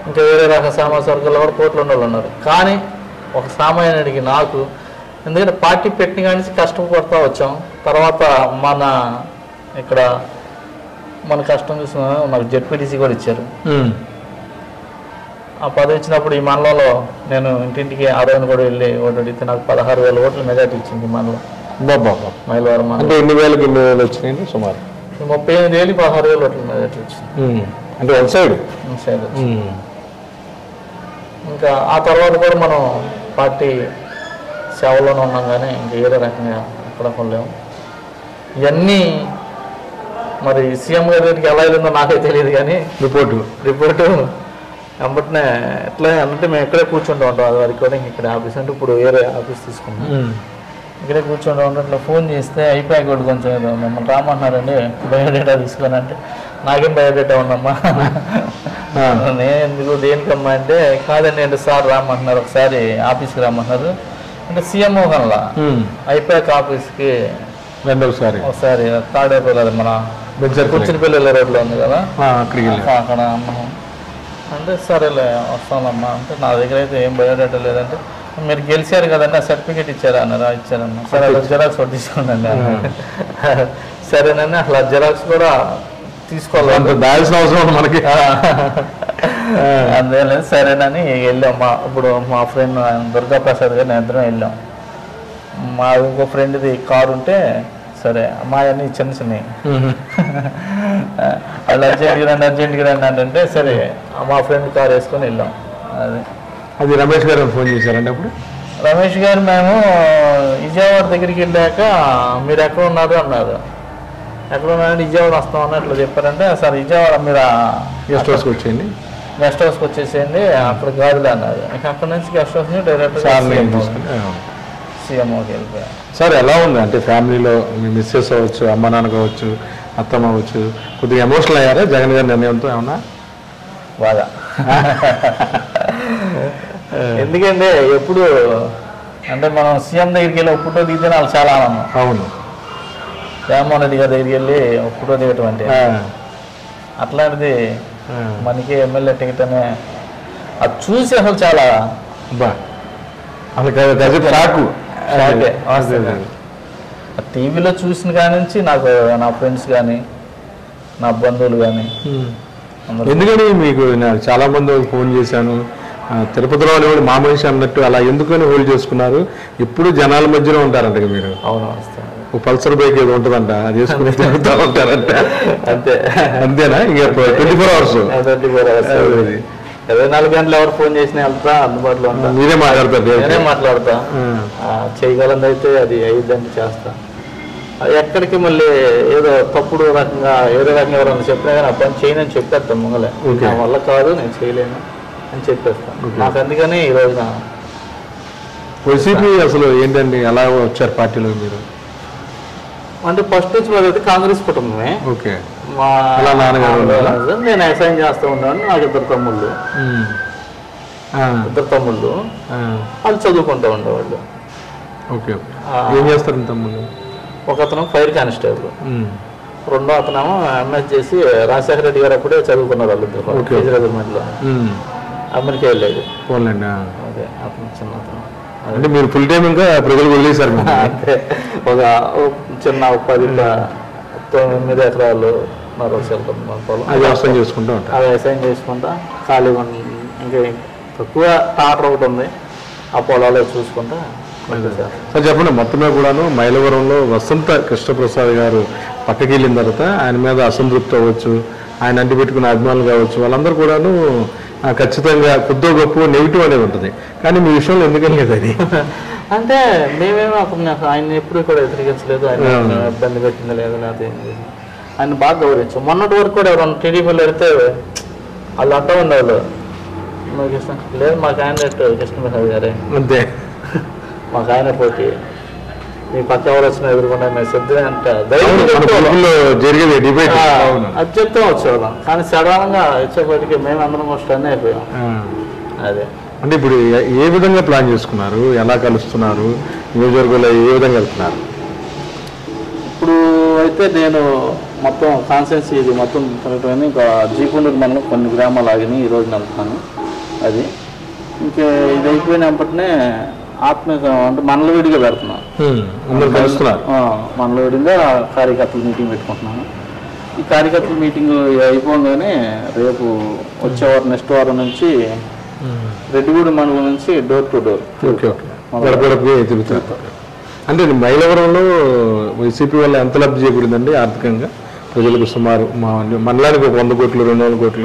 ఇంకా వేరే రకం సామాజిక వర్గాల్లో కూడా కోట్లు ఉన్న వాళ్ళు ఉన్నారు. కానీ ఒక సామాన్యుడికి నాకు, ఎందుకంటే పార్టీ పెట్టిన కానీ కష్టపడుతూ వచ్చాం. తర్వాత మన ఇక్కడ మన కష్టం చూసిన నాకు జెడ్పీటీసీ కూడా ఇచ్చారు. ఆ పదవి ఇచ్చినప్పుడు ఈ మండలంలో నేను ఇంటింటికి ఆ రోజున కూడా వెళ్ళి ఓటు అడిగితే నాకు 16,000 ఓట్లు మెజార్టీ ఇచ్చింది ఈ మండలం. మైలవరం అంటే ఎన్ని వేలు వచ్చినాయండి సుమారు? 35,000 16,000 ఓట్లు మెజార్టీ వచ్చింది. అంటే వన్ సైడ్. ఇంకా ఆ తర్వాత కూడా మనం పార్టీ సేవలోనే ఉన్నాం, కానీ ఇంకా ఏదో రకంగా ఎక్కడ కొనలేము. ఇవన్నీ మరి సీఎం గారి దగ్గరికి ఎలా వెళ్ళిందో నాకే తెలియదు, కానీ రిపోర్టు వెంబటనే ఎట్లా అంటే మేము ఇక్కడే కూర్చుంటూ ఉంటాం. అది రికార్డింగ్ ఇక్కడ ఆఫీస్ అంటే ఇప్పుడు వేరే ఆఫీస్ తీసుకున్నాం, ఇక్కడే కూర్చుంటూ ఉంటాం. ఇట్లా ఫోన్ చేస్తే అయిపోయాక కూడా కొంచెం మిమ్మల్ని రామన్నారండి బయోడేటా తీసుకొని, అంటే నాకేం బయోడేటా ఉందమ్మా, నేను ఎందుకు దేనికమ్మా అంటే కాదండి అంటే సార్ రామంటున్నారు, ఒకసారి ఆఫీస్కి రమ్మంటున్నారు అంటే సీఎం కల్లా అయిపోయాక ఆఫీస్కి ఒకసారి తాడేపల్లి మన కూర్చునిపల్లి రోడ్లో ఉంది కదా అక్కడ అన్నాము అంటే సరేలే వస్తానమ్మా అంటే నా దగ్గర అయితే ఏం బయోడేటా లేదంటే మీరు గెలిచారు కదండి ఆ సర్టిఫికేట్ ఇచ్చారా అన్నారా, ఇచ్చారమ్మా. సరే అలా జిరాక్స్ కూడా తీసుకోండి సరేనండి. అసలు జిరాక్స్ కూడా తీసుకోవాలి దాల్సిన అవసరం మనకి. అందువల్ల సరేనని వెళ్ళాం. ఇప్పుడు మా ఫ్రెండ్ దుర్గాప్రసాద్ గారు నేను ఇద్దరం వెళ్ళాం. మా ఇంకో ఫ్రెండ్ది కారు ఉంటే సరే మా అన్నీ చిన్న చిన్నవి వాళ్ళు అర్జెంట్గా రండి అంటే సరే మా ఫ్రెండ్ కారు వేసుకొని వెళ్ళాం. అది రమేష్ గారు ఫోన్ చేశారండి అప్పుడు? రమేష్ గారు మేము విజయవాడ దగ్గరికి వెళ్ళాక మీరు ఎక్కడ ఉన్నారు అన్నారు. ఎక్కడ ఉన్నారంటే విజయవాడ వస్తామని అట్లా చెప్పారంటే సార్ విజయవాడ మీరు గెస్ట్ హౌస్కి వచ్చేయండి, గెస్ట్ హౌస్కి వచ్చేసేయండి అక్కడ గాజులు అన్నారు. ఇక అక్కడ నుంచి గెస్ట్ హౌస్ డైరెక్ట్ సీఎంఓకి వెళ్ళిపోయారు. సార్ ఎలా ఉంది అంటే ఫ్యామిలీలో మీ మిస్సెస్ అవ్వచ్చు, అమ్మ నాన్న కావచ్చు, అత్తమ్మ అవ్వచ్చు, కొద్దిగా ఎమోషనల్ అయ్యారా జగన్ గారి నిర్ణయంతో ఏమన్నా? బాగా. ఎందుకంటే ఎప్పుడు అంటే మనం సీఎం దగ్గరికి వెళ్ళి ఒక ఫోటో దిగితే నాకు చాలా ఆనందం. అవును, జగన్మోహన్ రెడ్డి గారి దగ్గరికి వెళ్ళి ఒక ఫోటో దిగటం అంటే అట్లాంటిది మనకి ఎమ్మెల్యే టికెట్ అనే అది చూసి అసలు చాలా టీవీలో చూసిన కాడి నుంచి నాకు నా ఫ్రెండ్స్ కానీ నా బంధువులు కానీ. ఎందుకని మీకు చాలా మంది ఫోన్ చేశాను, తిరుపతిలో వాళ్ళు మా మనిషి అన్నట్టు అలా ఎందుకని హోల్డ్ చేసుకున్నారు? ఎప్పుడు జనాల మధ్యలో ఉంటారంట మీరు. అవును, పల్సర్ బైక్ ఏదో ఉంటుందంట, అది వేసుకుని తిరుగుతూ ఉంటారంట. అంతే అంతేనా? ఇంకా 24 hours 24 గంటలు ఎవరు ఫోన్ చేసినా వెళ్తా, అందుబాటులో ఉంటా. మీరే మాట్లాడతారు? నేనే మాట్లాడతా. చేయగలంది అయితే అది అయ్యిద్దని చేస్తా. ఎక్కడికి మళ్ళీ ఏదో తప్పుడు రకంగా ఏదో రకంగా ఎవరన్నా చెప్పినా కానీ అప్పుడు చేయనని చెప్పేస్తాను ముంగలే. నా వల్ల కాదు, నేను చేయలేను అని చెప్పేస్తాను. నాకు అందుకని ఈ రోజున వైసీపీ అసలు ఏంటండి ఎలా వచ్చారు పార్టీలో మీరు? అంటే ఫస్ట్ నుంచి మాది కాంగ్రెస్ కుటుంబమే. ఓకే. మా నాన్నగారు నేను వ్యవసాయం చేస్తూ ఉన్నాను. నాకు ఇద్దరు తమ్ముళ్ళు వాళ్ళు చదువుకుంటూ ఉండేవాళ్ళు. ఓకే. ఏం చేస్తారు తమ్ముళ్ళు? ఒక అతను ఫైర్ కానిస్టేబుల్, రెండో అతనేమో ఎంఎస్ చేసి రాజశేఖర రెడ్డి గారు అప్పుడే చదువుకున్నారు వాళ్ళు ఇద్దరు రెజిమెంట్లో. అమెరికా వెళ్ళేది. అదే అతను చిన్న అతను. అంటే మీరు ఫుల్ టైం ఇంకా ప్రజలు వదిలేశారు? అంటే ఒక చిన్న 10-9 ఎకరాలు వ్యవసాయం చేసుకుంటా ఉంటారు. వ్యవసాయం చేసుకుంటా ఖాళీగా ఇంకా తక్కువ టాటర్ ఒకటి ఉంది, ఆ పొలాలు చూసుకుంటా. సార్ చెప్పండి, మొత్తమే కూడాను మైలవరంలో వసంత కృష్ణప్రసాద్ గారు పక్కకి వెళ్ళిన తర్వాత ఆయన మీద అసంతృప్తి అవ్వచ్చు, ఆయన అంటి పెట్టుకున్న అభిమానులు కావచ్చు, వాళ్ళందరూ కూడాను ఖచ్చితంగా కొద్దో గొప్ప నెగిటివ్ అనేది ఉంటుంది. కానీ మీ విషయంలో ఎందుకని లేదు అది? అంటే మేమేమో అప్పుడు ఆయన ఎప్పుడు కూడా వ్యతిరేకించలేదు, ఆయన ఇబ్బంది పెట్టింది లేదు, లేకపోతే ఆయన బాగా గౌరవించాం. మొన్నటి వరకు కూడా ఎవరన్నా టీడీపీలో పెడితే వాళ్ళు అంటూ ఉండేవాళ్ళు లేదు మాకు ఆయన కృష్ణప్రసాద్ గారే అంతే, మాకు ఆయన పోటీ, మీ పక్క ఎవరు వచ్చినా ఎదుర్కొన్నా మేము సిద్ధమే అంటే జరిగేది డిబేట్ అది చెప్తూ వచ్చేవాళ్ళం. కానీ సడన్గా వచ్చేప్పటికి మేము అందరం కష్టాన్ని అయిపోయాం. అదే అంటే ఇప్పుడు ఏ విధంగా ప్లాన్ చేసుకున్నారు, ఎలా కలుస్తున్నారు, నియోజకవర్గంలో ఏ విధంగా వెళ్తున్నారు? ఇప్పుడు అయితే నేను మొత్తం కాన్సెన్సీ ఇది మొత్తం తిరగటం ఇంకా జీకొండూరు మండలం కొన్ని గ్రామాలు ఆగినాయి ఈరోజు నడుపుతాను అది. ఇంకా ఇది అయిపోయినప్పటినే ఆత్మీయ అంటే మనలవిడిగా పెడుతున్నాను. మనలవిడిగా కార్యకర్తలు మీటింగ్ పెట్టుకుంటున్నాను. ఈ కార్యకర్తల మీటింగ్ అయిపోగానే రేపు వచ్చే వారం నెక్స్ట్ వారం నుంచి రెడ్డిగూడెం మండలం నుంచి డోర్ టు డోర్ తిరుగుతారు. అంటే మైలవరంలో వైసీపీ వల్ల ఎంత లబ్ధి చేకూరిందండి ఆర్థికంగా ప్రజలకు? సుమారు మా మండలానికి 100 కోట్లు 200 కోట్లు